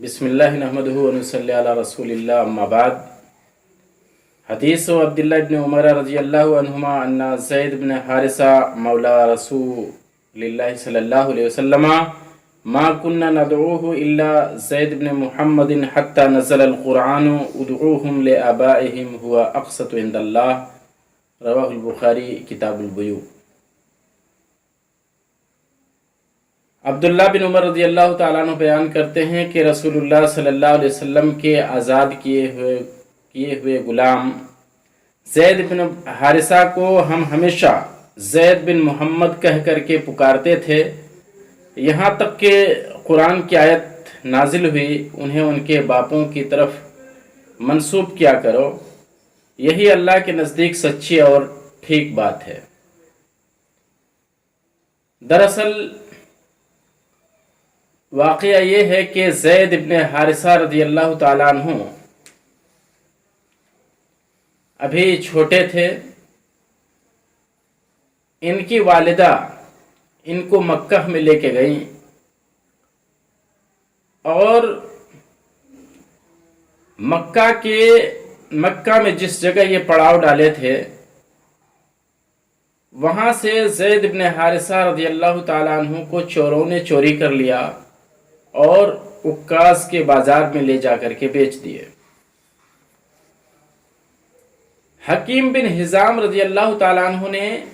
बिस्मिल्लाह नहमदुहु व नसल्ली अला रसूलिल्लाह अम्मा बाद। हदीस अब्दुल्लाह इब्न उमर रज़ियल्लाहु अन्हुमा अन्ना ज़ैद इब्न हारिसा मौला रसूलिल्लाह सल्लल्लाहु अलैहि वसल्लम मा कुन्ना नदऊहु इल्ला ज़ैद इब्न मुहम्मदिन हत्ता नज़ल अल-कुरान उदऊहुम ले आबाइहिम हुवा अक़सतु इंदल्लाह। रवाहुल बुखारी किताबुल बुयू। अब्दुल्ला बिन उमर रज़ियल्लाहु ताला अन्हु बयान करते हैं कि रसूलुल्लाह सल्लल्लाहु अलैहि वसल्लम के आज़ाद किए हुए गुलाम ज़ैद बिन हारिसा को हम हमेशा ज़ैद बिन मोहम्मद कह करके पुकारते थे, यहाँ तक कि कुरान की आयत नाजिल हुई, उन्हें उनके बापों की तरफ मंसूब किया करो, यही अल्लाह के नज़दीक सच्ची और ठीक बात है। दरअसल वाक़या ये है कि ज़ैद इब्न हारिसा रज़ियल्लाहु ताला अन्हु अभी छोटे थे। इनकी वालिदा इनको मक्का में लेके गई और मक्का में जिस जगह ये पड़ाव डाले थे, वहाँ से ज़ैद इब्न हारिसा रज़ियल्लाहु ताला अन्हु को चोरों ने चोरी कर लिया और उक्कास के बाजार में ले जाकर के बेच दिए। हकीम बिन हिज़ाम रज़ियल्लाहु ताला अन्हु ने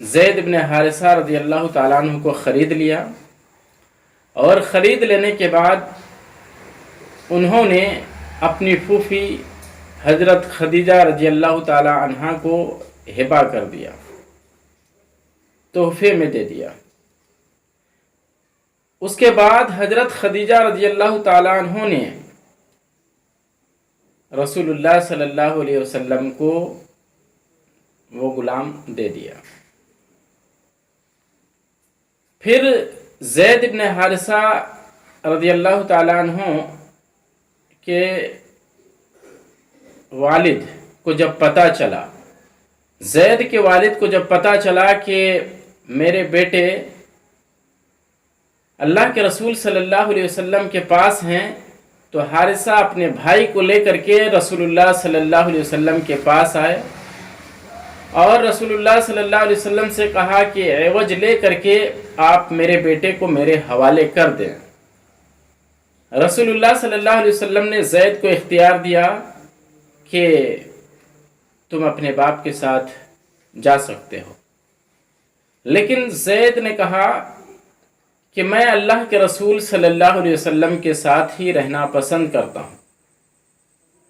ज़ैद इब्न हारिसा रज़ियल्लाहु ताला अन्हु को ख़रीद लिया और ख़रीद लेने के बाद उन्होंने अपनी फूफी हज़रत खदीजा रज़ियल्लाहु ताला अन्हा को हिबा कर दिया, तोहफे में दे दिया। उसके बाद हज़रत खदीजा रज़ियल्लाहु ताला अन्हा ने रसूलुल्लाह सल्लल्लाहु अलैहि वसल्लम को वो गुलाम दे दिया। फिर ज़ैद इब्न हारिसा रज़ियल्लाहु ताला अन्हु के वालिद को जब पता चला, ज़ैद के वालिद को जब पता चला कि मेरे बेटे अल्लाह के रसूल सल्लल्लाहु अलैहि वसल्लम के पास हैं, तो हारिसा अपने भाई को लेकर के रसूलुल्लाह सल्लल्लाहु अलैहि वसल्लम के पास आए और रसूलुल्लाह सल्लल्लाहु अलैहि वसल्लम से कहा कि एवज ले करके आप मेरे बेटे को मेरे हवाले कर दें। रसूलुल्लाह सल्लल्लाहु अलैहि वसल्लम ने ज़ैद को इख्तियार दिया कि तुम अपने बाप के साथ जा सकते हो, लेकिन ज़ैद ने कहा कि मैं अल्लाह के रसूल सल्लल्लाहु अलैहि वसल्लम के साथ ही रहना पसंद करता हूँ।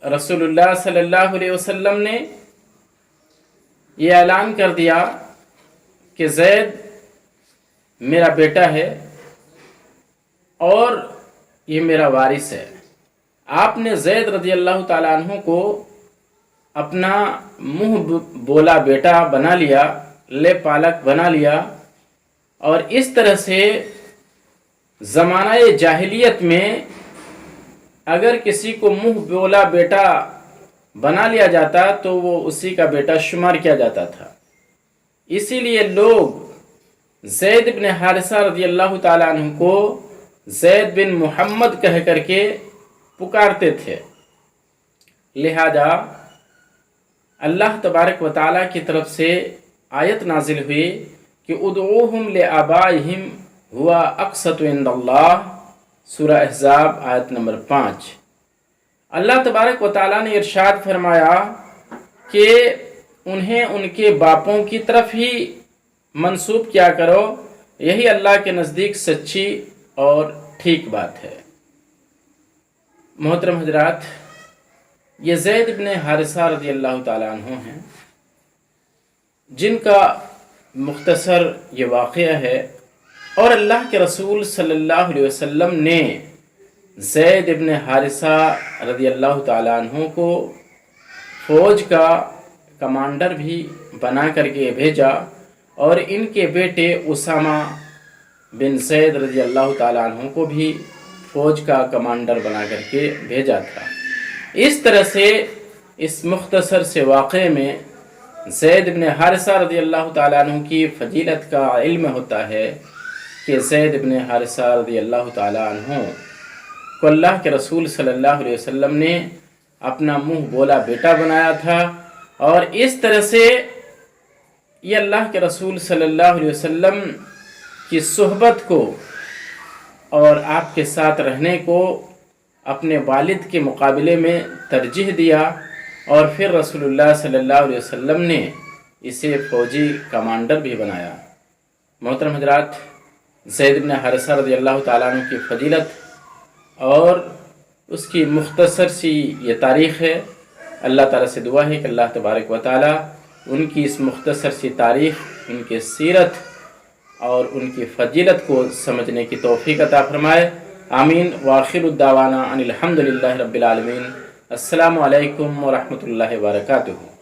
रसूलुल्लाह सल्लल्लाहु अलैहि वसल्लम ने ये ऐलान कर दिया कि ज़ैद मेरा बेटा है और ये मेरा वारिस है। आपने ज़ैद रज़ियल्लाहु ताला अन्हु को अपना मुँह बोला बेटा बना लिया, ले पालक बना लिया और इस तरह से ज़माना जाहिलियत में अगर किसी को मुँह बोला बेटा बना लिया जाता तो वो उसी का बेटा शुमार किया जाता था। इसीलिए लोग ज़ैद इब्न हारिसा रज़ियल्लाहु ताला अन्हु को ज़ैद बिन मुहम्मद कह करके पुकारते थे। लिहाजा अल्लाह तबारक व तआला की तरफ से आयत नाजिल हुई कि उदऊहुम ले आबाइहिम हुवा अक़सतु इंदल्लाह, सूरह अहज़ाब आयत नंबर 5। अल्लाह तबारक व तआला ने इरशाद फरमाया कि उन्हें उनके बापों की तरफ ही मंसूब किया करो, यही अल्लाह के नज़दीक सच्ची और ठीक बात है। मोहतरम हज़रात, ये ज़ैद इब्न हारिसा रज़ियल्लाहु ताला अन्हु हैं, जिनका मुख्तसर ये वाक़या है और अल्लाह के रसूल सल्लल्लाहु अलैहि वसल्लम ने ज़ैद इब्न हारिसा रज़ियल्लाहु ताला अन्हु को फ़ौज का कमांडर भी बना करके भेजा और इनके बेटे उसामा बिन ज़ैद रज़ियल्लाहु ताला अन्हु को भी फ़ौज का कमांडर बना करके भेजा था। इस तरह से इस मुख्तसर से वाक़े में ज़ैद इब्न हारिसा रज़ियल्लाहु ताला अन्हु की फ़जीलत का इल्म होता है कि ज़ैद इब्न हारिसा रज़ियल्लाहु ताला अन्हु کو اللہ کے رسول صلی اللہ علیہ وسلم نے اپنا منہ بولا بیٹا بنایا تھا، اور اس طرح سے یہ اللہ کے رسول صلی اللہ علیہ وسلم کی صحبت کو اور آپ کے ساتھ رہنے کو اپنے والد کے مقابلے میں ترجیح دیا، اور پھر رسول اللہ صلی اللہ علیہ وسلم نے اسے فوجی کمانڈر بھی بنایا۔ محترم حضرات، زید بن حارثہ رضی اللہ تعالیٰ عنہ کی فضیلت اور اس کی مختصر سی یہ تاریخ ہے۔ اللہ تعالیٰ سے دعا ہے کہ اللہ تبارک و تعالیٰ ان کی اس مختصر سی تاریخ، ان کی سیرت اور ان کی فضیلت کو سمجھنے کی توفیق عطا فرمائے۔ آمین۔ وآخر الدعوانا ان الحمد للہ رب العالمین۔ السلام علیکم ورحمۃ اللہ وبرکاتہ۔